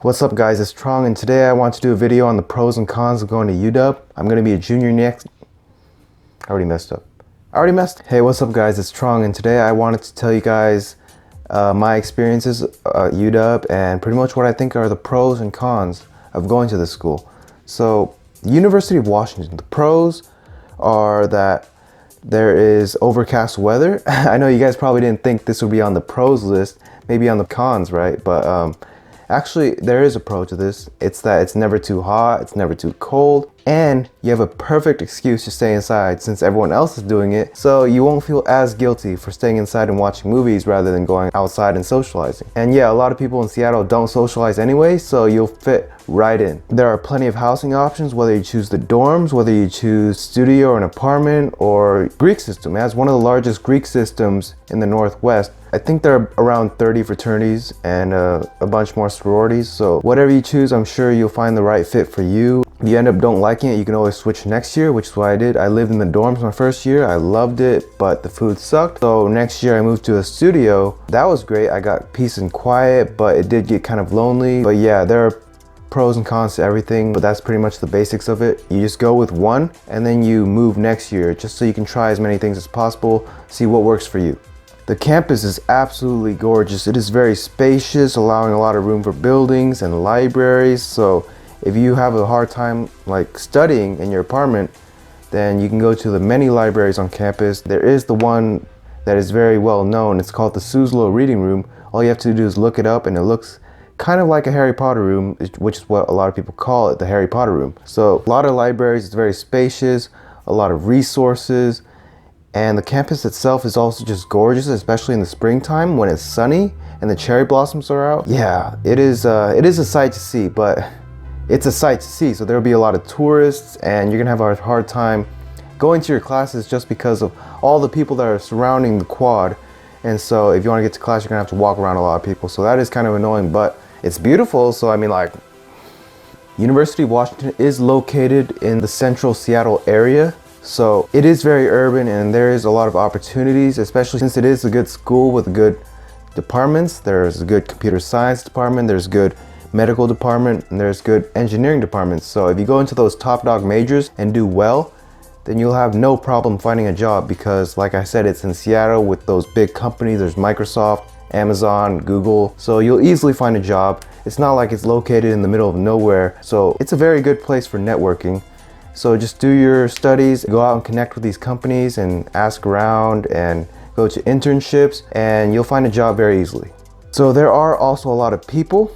What's up guys, it's Trong, and today I want to do a video on the pros and cons of going to UW. I'm going to be a junior next. I already messed up. Hey, what's up guys, it's Trong, and today I wanted to tell you guys my experiences at UW and pretty much what I think are the pros and cons of going to this school. So, the University of Washington, the pros are that there is overcast weather. I know you guys probably didn't think this would be on the pros list, maybe on the cons, right? But actually, there is a pro to this. It's that it's never too hot, it's never too cold, and you have a perfect excuse to stay inside since everyone else is doing it, so you won't feel as guilty for staying inside and watching movies rather than going outside and socializing. And yeah, a lot of people in Seattle don't socialize anyway, so you'll fit right in. There are plenty of housing options, whether you choose the dorms, whether you choose studio or an apartment, or Greek system. It has one of the largest Greek systems in the Northwest. I think there are around 30 fraternities and a bunch more sororities, so whatever you choose, I'm sure you'll find the right fit for you. If you end up don't liking it, you can always switch next year, which is what I did. I lived in the dorms my first year. I loved it, but the food sucked. So next year I moved to a studio. That was great. I got peace and quiet, but it did get kind of lonely. But yeah, there are pros and cons to everything, but that's pretty much the basics of it. You just go with one and then you move next year just so you can try as many things as possible, see what works for you. The campus is absolutely gorgeous. It is very spacious, allowing a lot of room for buildings and libraries. So if you have a hard time like studying in your apartment, then you can go to the many libraries on campus. There is the one that is very well known. It's called the Suslo Reading Room. All you have to do is look it up, and it looks kind of like a Harry Potter room, which is what a lot of people call it, the Harry Potter room. So a lot of libraries, it's very spacious, a lot of resources. And the campus itself is also just gorgeous, especially in the springtime when it's sunny and the cherry blossoms are out. Yeah, it is a sight to see, but it's a sight to see. So there'll be a lot of tourists and you're gonna have a hard time going to your classes just because of all the people that are surrounding the quad. And so if you wanna get to class, you're gonna have to walk around a lot of people. So that is kind of annoying, but it's beautiful. So I mean, like, University of Washington is located in the central Seattle area. So it is very urban and there is a lot of opportunities, especially since it is a good school with good departments. There's a good computer science department, there's good medical department, and there's good engineering departments. So if you go into those top dog majors and do well, then you'll have no problem finding a job because, like I said, it's in Seattle with those big companies. There's Microsoft, Amazon, Google. So you'll easily find a job. It's not like it's located in the middle of nowhere. So it's a very good place for networking. So just do your studies, go out and connect with these companies and ask around and go to internships, and you'll find a job very easily. So there are also a lot of people.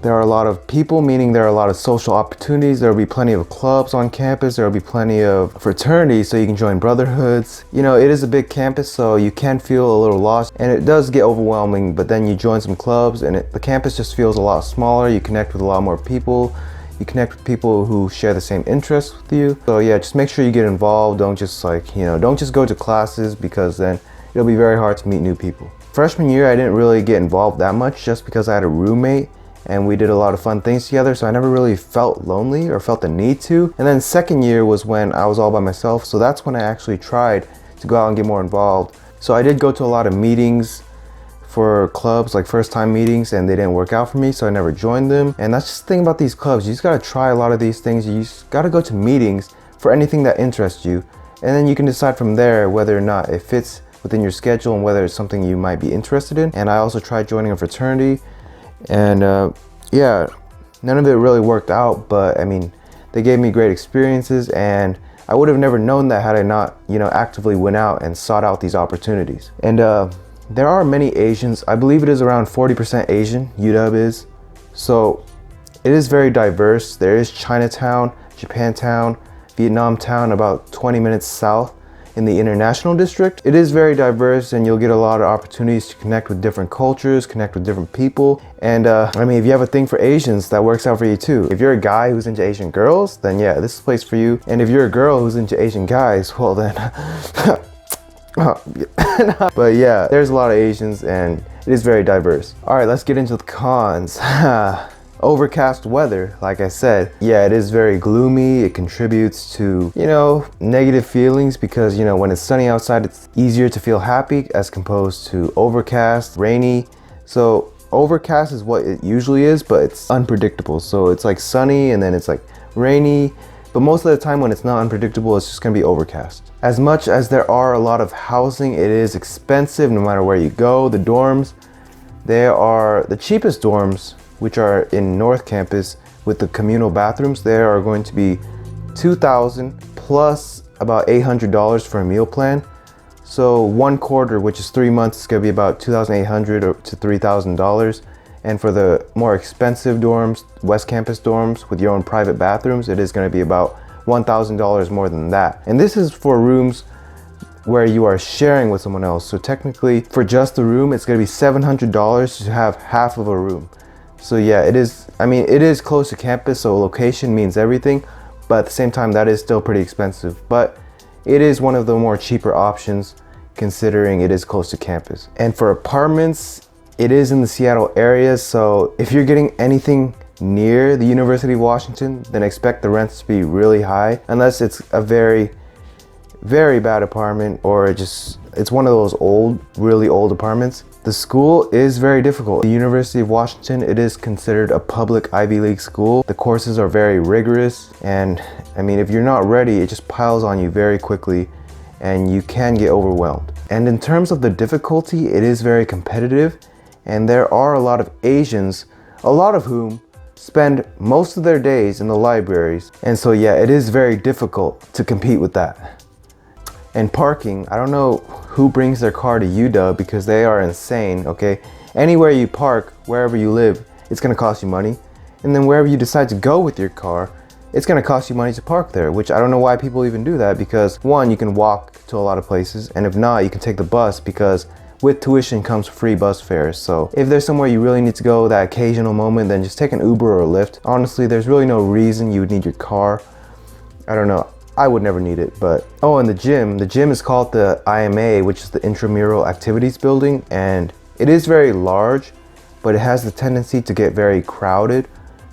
There are a lot of people, meaning there are a lot of social opportunities. There will be plenty of clubs on campus. There will be plenty of fraternities, so you can join brotherhoods. You know, it is a big campus, so you can feel a little lost, and it does get overwhelming, but then you join some clubs and the campus just feels a lot smaller. You connect with a lot more people. You connect with people who share the same interests with you. So yeah, just make sure you get involved. Don't just don't just go to classes, because then it'll be very hard to meet new people. Freshman year, I didn't really get involved that much just because I had a roommate and we did a lot of fun things together. So I never really felt lonely or felt the need to. And then second year was when I was all by myself. So that's when I actually tried to go out and get more involved. So I did go to a lot of meetings for clubs, like first time meetings, and they didn't work out for me, so I never joined them. And that's just the thing about these clubs. You just gotta try a lot of these things. You just gotta go to meetings for anything that interests you. And then you can decide from there whether or not it fits within your schedule and whether it's something you might be interested in. And I also tried joining a fraternity, and yeah, none of it really worked out, but I mean, they gave me great experiences, and I would have never known that had I not, actively went out and sought out these opportunities. And there are many Asians. I believe it is around 40% Asian, UW is. So it is very diverse. There is Chinatown, Japantown, Vietnam Town, about 20 minutes south in the International District. It is very diverse, and you'll get a lot of opportunities to connect with different cultures, connect with different people. And I mean, if you have a thing for Asians, that works out for you too. If you're a guy who's into Asian girls, then yeah, this is a place for you. And if you're a girl who's into Asian guys, well then, but yeah, there's a lot of Asians and it is very diverse. All right, let's get into the cons. Overcast weather, like I said, yeah, it is very gloomy. It contributes to, negative feelings because, when it's sunny outside, it's easier to feel happy as opposed to overcast, rainy. So Overcast is what it usually is, but it's unpredictable. So it's like sunny and then it's like rainy. But most of the time when it's not unpredictable, it's just gonna be overcast. As much as there are a lot of housing, it is expensive no matter where you go. The dorms, they are the cheapest dorms, which are in North Campus with the communal bathrooms. They are going to be $2,000 plus about $800 for a meal plan. So 1/4, which is 3 months, is gonna be about $2,800 to $3,000. And for the more expensive dorms, West Campus dorms with your own private bathrooms, it is gonna be about $1,000 more than that. And this is for rooms where you are sharing with someone else. So technically for just the room, it's gonna be $700 to have half of a room. So yeah, it is, I mean, it is close to campus, so location means everything, but at the same time, that is still pretty expensive. But it is one of the more cheaper options considering it is close to campus. And for apartments, it is in the Seattle area, so if you're getting anything near the University of Washington, then expect the rents to be really high, unless it's a very, very bad apartment or it's one of those old, really old apartments. The school is very difficult. The University of Washington, it is considered a public Ivy League school. The courses are very rigorous, and I mean, if you're not ready, it just piles on you very quickly and you can get overwhelmed. And in terms of the difficulty, it is very competitive. And there are a lot of Asians, a lot of whom spend most of their days in the libraries. And so yeah, it is very difficult to compete with that. And parking, I don't know who brings their car to UW because they are insane, okay? Anywhere you park, wherever you live, it's gonna cost you money. And then wherever you decide to go with your car, it's gonna cost you money to park there, which I don't know why people even do that, because one, you can walk to a lot of places, and if not, you can take the bus, because with tuition comes free bus fares. So if there's somewhere you really need to go that occasional moment, then just take an Uber or a Lyft. Honestly, there's really no reason you would need your car. I don't know, I would never need it, but oh, and the gym is called the IMA, which is the Intramural Activities Building, and it is very large, but it has the tendency to get very crowded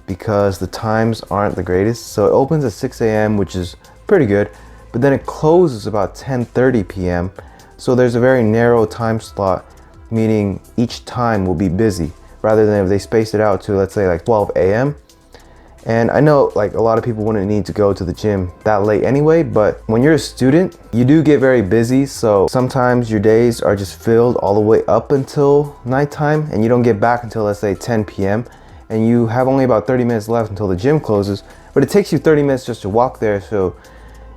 because the times aren't the greatest. So it opens at 6 a.m., which is pretty good, but then it closes about 10:30 p.m. So there's a very narrow time slot, meaning each time will be busy, rather than if they space it out to, let's say, like 12 a.m. And I know like a lot of people wouldn't need to go to the gym that late anyway, but when you're a student, you do get very busy. So sometimes your days are just filled all the way up until nighttime, and you don't get back until, let's say, 10 p.m. And you have only about 30 minutes left until the gym closes, but it takes you 30 minutes just to walk there. So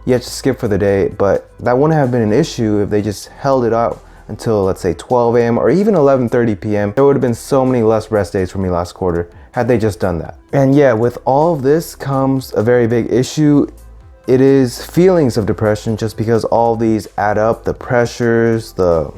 you have to skip for the day, but that wouldn't have been an issue if they just held it out until, let's say, 12 a.m. or even 11:30 p.m. There would have been so many less rest days for me last quarter had they just done that. And yeah, with all of this comes a very big issue. It is feelings of depression, just because all these add up, the pressures, the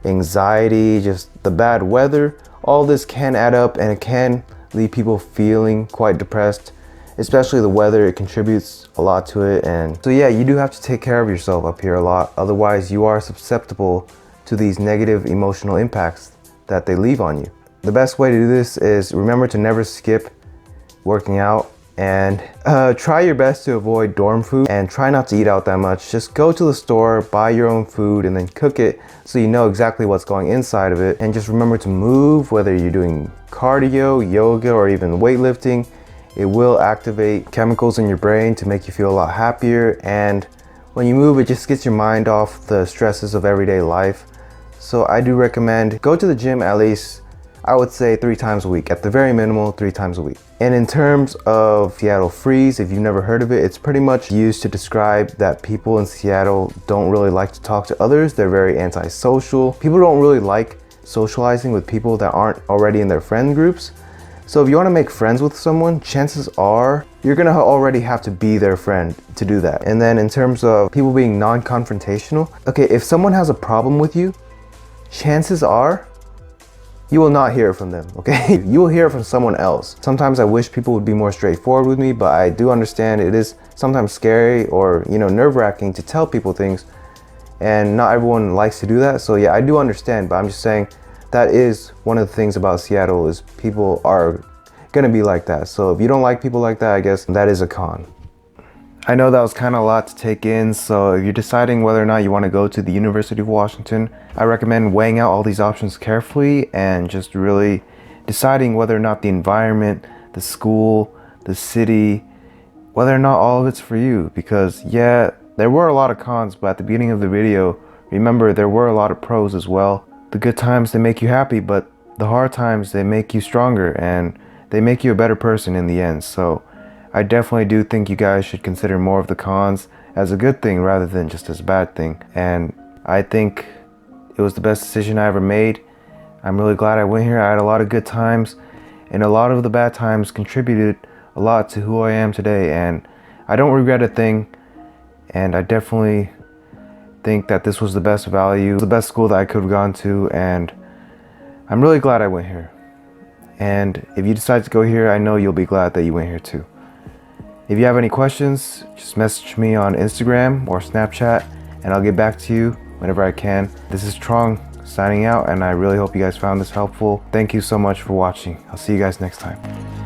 anxiety, just the bad weather, all this can add up and it can leave people feeling quite depressed. Especially the weather, it contributes a lot to it. And so yeah, you do have to take care of yourself up here a lot, otherwise you are susceptible to these negative emotional impacts that they leave on you. The best way to do this is remember to never skip working out, and try your best to avoid dorm food and try not to eat out that much. Just go to the store, buy your own food, and then cook it so you know exactly what's going inside of it. And just remember to move, whether you're doing cardio, yoga, or even weightlifting. It will activate chemicals in your brain to make you feel a lot happier, and when you move, it just gets your mind off the stresses of everyday life. So I do recommend go to the gym at least, I would say 3 times a week, at the very minimal 3 times a week. And in terms of Seattle freeze, if you've never heard of it, it's pretty much used to describe that people in Seattle don't really like to talk to others. They're very antisocial. People don't really like socializing with people that aren't already in their friend groups. So if you want to make friends with someone, chances are you're gonna already have to be their friend to do that. And then in terms of people being non-confrontational, okay, if someone has a problem with you, chances are you will not hear from them, okay? You will hear from someone else. Sometimes I wish people would be more straightforward with me, but I do understand it is sometimes scary or, you know, nerve-wracking to tell people things, and not everyone likes to do that. So yeah, I do understand, but I'm just saying that is one of the things about Seattle, is people are gonna be like that. So if you don't like people like that, I guess that is a con. I know that was kind of a lot to take in, so if you're deciding whether or not you want to go to the University of Washington, I recommend weighing out all these options carefully and just really deciding whether or not the environment, the school, the city, whether or not all of it's for you. Because yeah, there were a lot of cons, but at the beginning of the video, remember there were a lot of pros as well. The good times, they make you happy, but the hard times, they make you stronger and they make you a better person in the end. So I definitely do think you guys should consider more of the cons as a good thing rather than just as a bad thing. And I think it was the best decision I ever made. I'm really glad I went here. I had a lot of good times, and a lot of the bad times contributed a lot to who I am today, and I don't regret a thing. And I definitely think that this was the best value, the best school that I could have gone to, and I'm really glad I went here. And if you decide to go here, I know you'll be glad that you went here too. If you have any questions, just message me on Instagram or Snapchat and I'll get back to you whenever I can. This is Trong signing out, and I really hope you guys found this helpful. Thank you so much for watching. I'll see you guys next time.